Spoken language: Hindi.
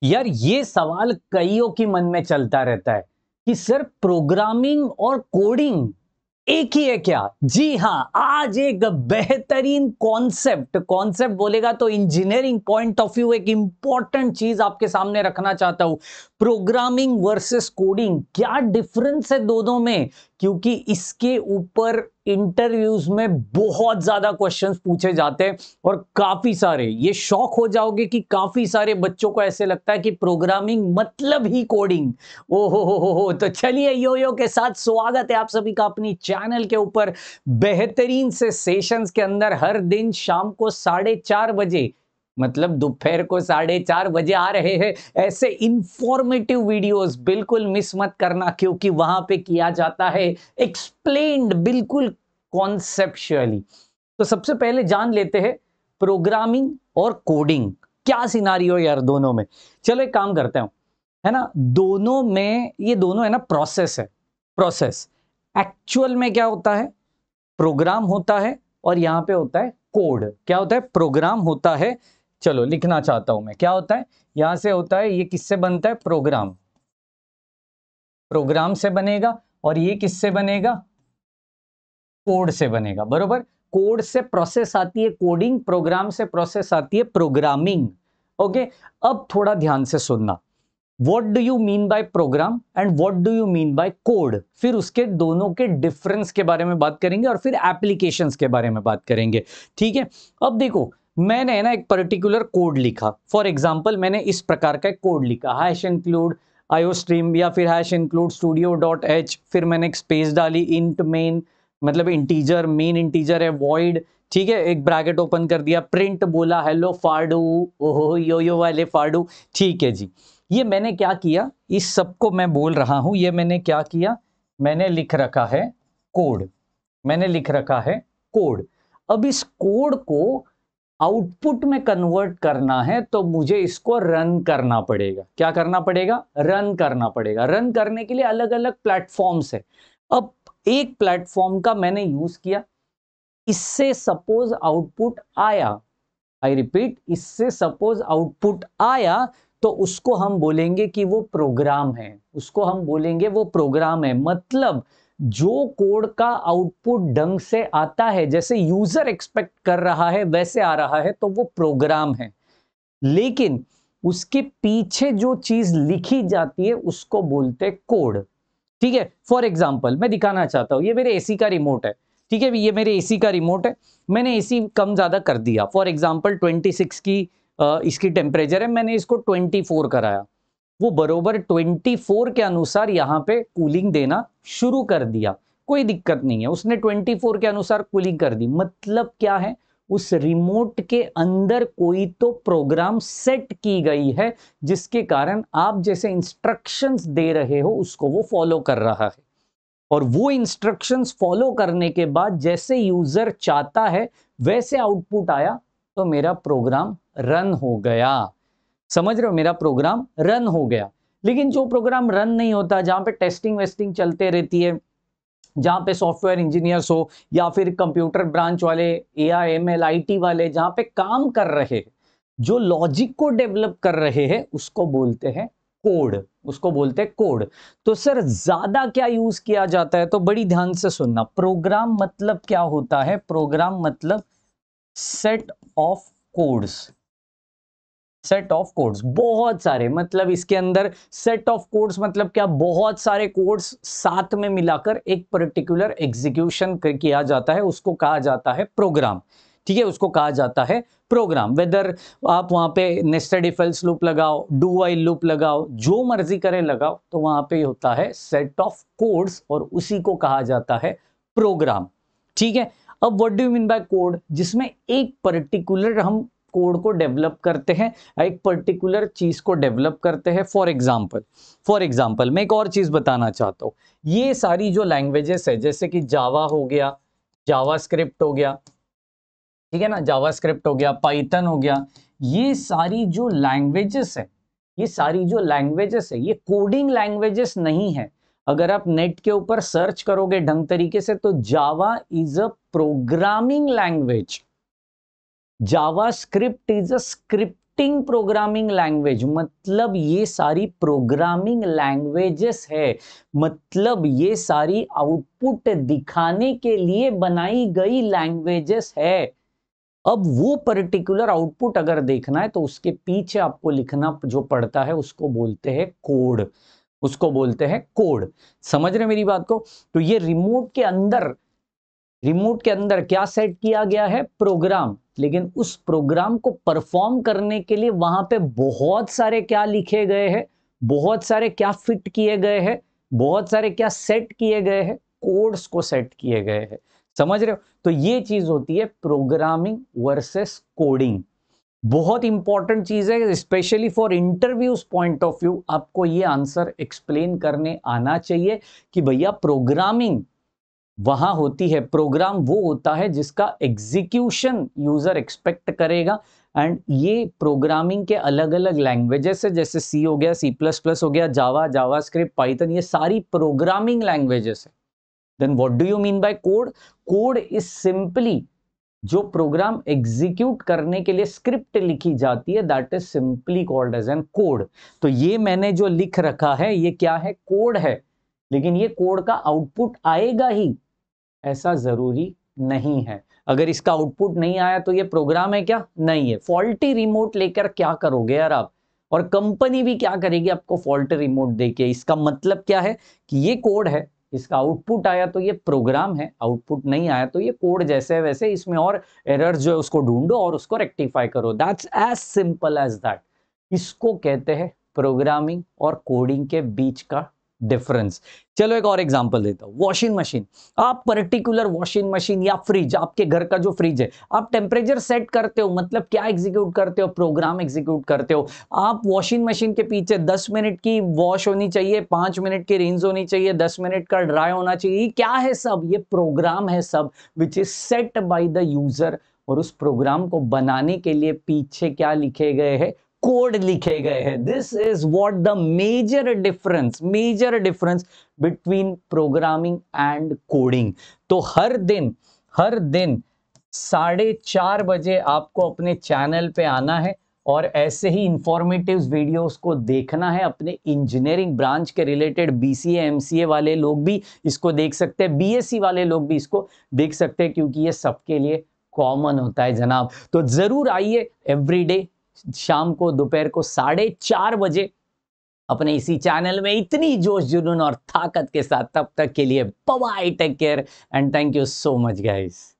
यार ये सवाल कईयों की मन में चलता रहता है कि सर प्रोग्रामिंग और कोडिंग एक ही है क्या? जी हाँ, आज एक बेहतरीन कॉन्सेप्ट कॉन्सेप्ट बोलेगा तो इंजीनियरिंग पॉइंट ऑफ व्यू एक इंपॉर्टेंट चीज आपके सामने रखना चाहता हूं। प्रोग्रामिंग वर्सेस कोडिंग, क्या डिफरेंस है दोनों में? क्योंकि इसके ऊपर इंटरव्यूज में बहुत ज्यादा क्वेश्चंस पूछे जाते हैं और काफी सारे, ये शॉक हो जाओगे कि काफी सारे बच्चों को ऐसे लगता है कि प्रोग्रामिंग मतलब ही कोडिंग। हो, तो चलिए यो के साथ स्वागत है आप सभी का अपनी चैनल के ऊपर बेहतरीन से सेशंस के अंदर। हर दिन शाम को 4:30 बजे, मतलब दोपहर को 4:30 बजे आ रहे हैं ऐसे इंफॉर्मेटिव वीडियोस, बिल्कुल मिस मत करना क्योंकि वहां पे किया जाता है एक्सप्लेन्ड बिल्कुल कॉन्सेप्चुअली। तो सबसे पहले जान लेते हैं प्रोग्रामिंग और कोडिंग क्या सिनारियो यार दोनों में। चलो एक काम करते हैं, है ना, दोनों में ये दोनों है ना प्रोसेस है। प्रोसेस एक्चुअल में क्या होता है? प्रोग्राम होता है और यहां पे होता है कोड। क्या होता है? प्रोग्राम होता है। चलो लिखना चाहता हूं मैं, क्या होता है? यहां से होता है, ये किससे बनता है? प्रोग्राम, प्रोग्राम से बनेगा। और ये किससे बनेगा? कोड से बनेगा, बरोबर। कोड से प्रोसेस आती है कोडिंग, प्रोग्राम से प्रोसेस आती है प्रोग्रामिंग। ओके, अब थोड़ा ध्यान से सुनना। What do you mean by program and what do you mean by code, फिर उसके दोनों के डिफरेंस के बारे में बात करेंगे और फिर एप्लीकेशंस के बारे में बात करेंगे। ठीक है, अब देखो, मैंने ना एक पर्टिकुलर कोड लिखा। फॉर एग्जांपल मैंने इस प्रकार का एक कोड लिखा, हैश इंक्लूड आईओस्ट्रीम या फिर hash include studio dot H, फिर मैंने एक स्पेस डाली, इंट मेन मतलब इंटीजर, मेन इंटीजर है, वॉइड, ठीक है, एक ब्रैकेट ओपन कर दिया, प्रिंट बोला हेलो फाडू, ओहो यो वाले फाडू। ठीक है जी, ये मैंने क्या किया, इस सबको मैं बोल रहा हूं, ये मैंने क्या किया, मैंने लिख रखा है कोड, मैंने लिख रखा है कोड। अब इस कोड को आउटपुट में कन्वर्ट करना है तो मुझे इसको रन करना पड़ेगा। क्या करना पड़ेगा? रन करना पड़ेगा। रन करने के लिए अलग अलग प्लेटफॉर्म्स है। अब एक प्लेटफॉर्म का मैंने यूज किया, इससे सपोज आउटपुट आया, आई रिपीट, इससे सपोज आउटपुट आया तो उसको हम बोलेंगे कि वो प्रोग्राम है, उसको हम बोलेंगे वो प्रोग्राम है। मतलब जो कोड का आउटपुट ढंग से आता है, जैसे यूजर एक्सपेक्ट कर रहा है वैसे आ रहा है, तो वो प्रोग्राम है। लेकिन उसके पीछे जो चीज लिखी जाती है उसको बोलते कोड। ठीक है, फॉर एग्जाम्पल मैं दिखाना चाहता हूं, ये मेरे एसी का रिमोट है। ठीक है, ये मेरे एसी का रिमोट है, मैंने एसी कम ज्यादा कर दिया। फॉर एग्जाम्पल 26 की इसकी टेम्परेचर है, मैंने इसको 24 कराया। वो बरोबर 24 के अनुसार यहाँ पे कूलिंग देना शुरू कर दिया, कोई दिक्कत नहीं है, उसने 24 के अनुसार कूलिंग कर दी। मतलब क्या है, उस रिमोट के अंदर कोई तो प्रोग्राम सेट की गई है जिसके कारण आप जैसे इंस्ट्रक्शंस दे रहे हो उसको वो फॉलो कर रहा है। और वो इंस्ट्रक्शंस फॉलो करने के बाद जैसे यूजर चाहता है वैसे आउटपुट आया तो मेरा प्रोग्राम रन हो गया। समझ रहे हो, मेरा प्रोग्राम रन हो गया। लेकिन जो प्रोग्राम रन नहीं होता, जहां पे टेस्टिंग वेस्टिंग चलते रहती है, जहां पे सॉफ्टवेयर इंजीनियर्स हो या फिर कंप्यूटर ब्रांच वाले, एआई एमएल आईटी वाले जहां पे काम कर रहे हैं, जो लॉजिक को डेवलप कर रहे हैं, उसको बोलते हैं कोड, उसको बोलते हैं कोड। तो सर ज्यादा क्या यूज किया जाता है, तो बड़ी ध्यान से सुनना। प्रोग्राम मतलब क्या होता है? प्रोग्राम मतलब set of codes, set of codes, बहुत सारे, मतलब इसके अंदर सेट ऑफ कोड्स मतलब क्या, बहुत सारे कोड्स साथ में मिलाकर एक पर्टिकुलर एग्जीक्यूशन किया जाता है, उसको कहा जाता है प्रोग्राम। ठीक है, उसको कहा जाता है प्रोग्राम। वेदर आप वहां पे नेस्टेड इफ एल्स लूप लगाओ, डू व्हाइल लूप लगाओ, जो मर्जी करे लगाओ, तो वहां पे होता है सेट ऑफ कोड्स और उसी को कहा जाता है प्रोग्राम। ठीक है, अब what do you mean by code, जिसमें एक पर्टिकुलर हम कोड को डेवलप करते हैं, एक पर्टिकुलर चीज को डेवलप करते हैं। फॉर एग्जांपल मैं एक और चीज बताना चाहता हूं, ये सारी जो लैंग्वेजेस है, जैसे कि जावा हो गया, जावा स्क्रिप्ट हो गया, ठीक है ना, जावा स्क्रिप्ट हो गया, पाइथन हो गया, ये सारी जो लैंग्वेजेस है, ये सारी जो लैंग्वेजेस है, ये कोडिंग लैंग्वेजेस नहीं है। अगर आप नेट के ऊपर सर्च करोगे ढंग तरीके से तो Java is a programming language, Java script is a scripting scripting programming language, मतलब ये सारी प्रोग्रामिंग लैंग्वेजेस है, मतलब ये सारी आउटपुट दिखाने के लिए बनाई गई लैंग्वेजेस है। अब वो पर्टिकुलर आउटपुट अगर देखना है तो उसके पीछे आपको लिखना जो पड़ता है उसको बोलते हैं कोड, उसको बोलते हैं कोड। समझ रहे मेरी बात को? तो ये रिमोट के अंदर क्या सेट किया गया है? प्रोग्राम। लेकिन उस प्रोग्राम को परफॉर्म करने के लिए वहां पे बहुत सारे क्या लिखे गए हैं, बहुत सारे क्या फिट किए गए हैं, बहुत सारे क्या सेट किए गए हैं, कोड्स को सेट किए गए हैं। समझ रहे हो? तो ये चीज होती है प्रोग्रामिंग वर्सेस कोडिंग। बहुत इंपॉर्टेंट चीज है, specially for interviews point of view आपको ये आंसर एक्सप्लेन करने आना चाहिए कि भैया प्रोग्रामिंग वहां होती है, प्रोग्राम वो होता है जिसका एग्जीक्यूशन यूजर एक्सपेक्ट करेगा। एंड ये प्रोग्रामिंग के अलग अलग लैंग्वेजेस है, जैसे सी हो गया, सी प्लस प्लस हो गया, जावा, जावास्क्रिप्ट, पाइथन, ये सारी प्रोग्रामिंग लैंग्वेजेस है। Then what do you mean by code? Code is simply जो प्रोग्राम एग्जीक्यूट करने के लिए स्क्रिप्ट लिखी जाती है, that is simply called as an code. तो ये मैंने जो लिख रखा है ये क्या है? कोड है। लेकिन ये कोड का आउटपुट आएगा ही ऐसा जरूरी नहीं है। अगर इसका आउटपुट नहीं आया तो ये प्रोग्राम है क्या? नहीं है। फॉल्टी रिमोट लेकर क्या करोगे यार आप? और कंपनी भी क्या करेगी आपको फॉल्टी रिमोट देके? इसका मतलब क्या है कि ये कोड है, इसका आउटपुट आया तो ये प्रोग्राम है, आउटपुट नहीं आया तो ये कोड जैसे है वैसे, इसमें और एरर्स जो है उसको ढूंढो और उसको रेक्टिफाई करो। That's as simple as that. इसको कहते हैं प्रोग्रामिंग और कोडिंग के बीच का डिफरेंस। चलो एक और एग्जांपल देता हूं। वॉशिंग मशीन, आप पर्टिकुलर वॉशिंग मशीन या फ्रिज, आपके घर का जो फ्रिज है, आप टेम्परेचर सेट करते हो, मतलब क्या एग्जीक्यूट करते हो? प्रोग्राम एग्जीक्यूट करते हो। आप वॉशिंग मशीन के पीछे 10 मिनट की वॉश होनी चाहिए, 5 मिनट की रिंस होनी चाहिए, 10 मिनट का ड्राई होना चाहिए, क्या है सब? ये प्रोग्राम है सब, which is set by the user. और उस प्रोग्राम को बनाने के लिए पीछे क्या लिखे गए हैं? कोड लिखे गए हैं। This is what the major difference between programming and coding. तो हर दिन 4:30 आपको अपने चैनल पे आना है और ऐसे ही इंफॉर्मेटिव वीडियोस को देखना है। अपने इंजीनियरिंग ब्रांच के रिलेटेड बीसीए एमसीए वाले लोग भी इसको देख सकते हैं, बीएससी वाले लोग भी इसको देख सकते हैं, क्योंकि ये सबके लिए कॉमन होता है जनाब। तो जरूर आइए एवरीडे शाम को, दोपहर को 4:30 अपने इसी चैनल में इतनी जोश जुनून और ताकत के साथ। तब तक के लिए bye bye, take care and thank you so much guys.